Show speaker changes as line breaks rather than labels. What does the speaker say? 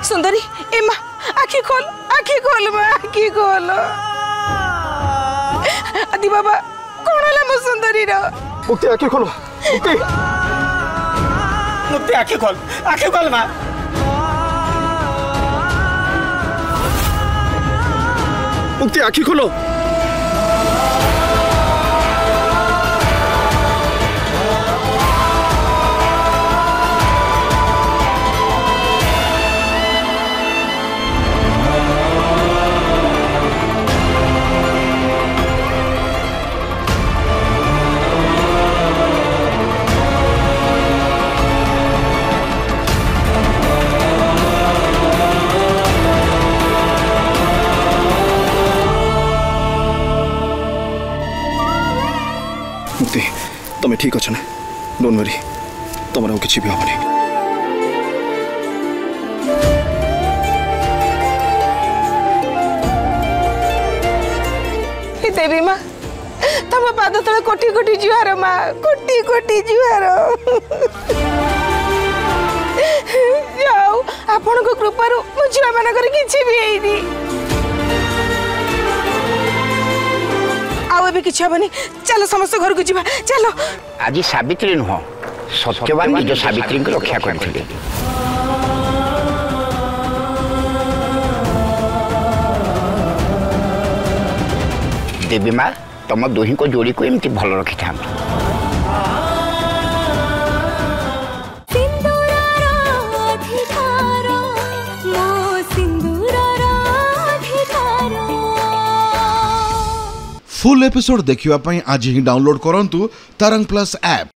सुंदरी ए माँ आखि खोल माँ आखि खोल आदि बाबा कौन है मो सुंदरी रो
मुक्ति आखि खोलो मुक्ति आखि खोल माँ मुक्ति आखि खोलो मुक्ति तुम्हें ठीक अच्छे ना डोंट वरी तुम किसी भी हबनी
देवी माँ तम पाद तले कोटी कोटी जुआर माँ कोटी कोटी जुआर जाओ आपण को कृपारू मो झुआ मानकर किछि भी हेइनी आउ एबे किछि हबनी चलो समस्त घर को जीवा चलो
आज सावित्री नुह सत्यवान निज सावित्री को रक्षा करथिले देवी माँ तुम दुही को जोड़ी को एमती भल रखी था
फुल एपिसोड देखिवा पई आज ही डाउनलोड करंतु तरंग प्लस ऐप।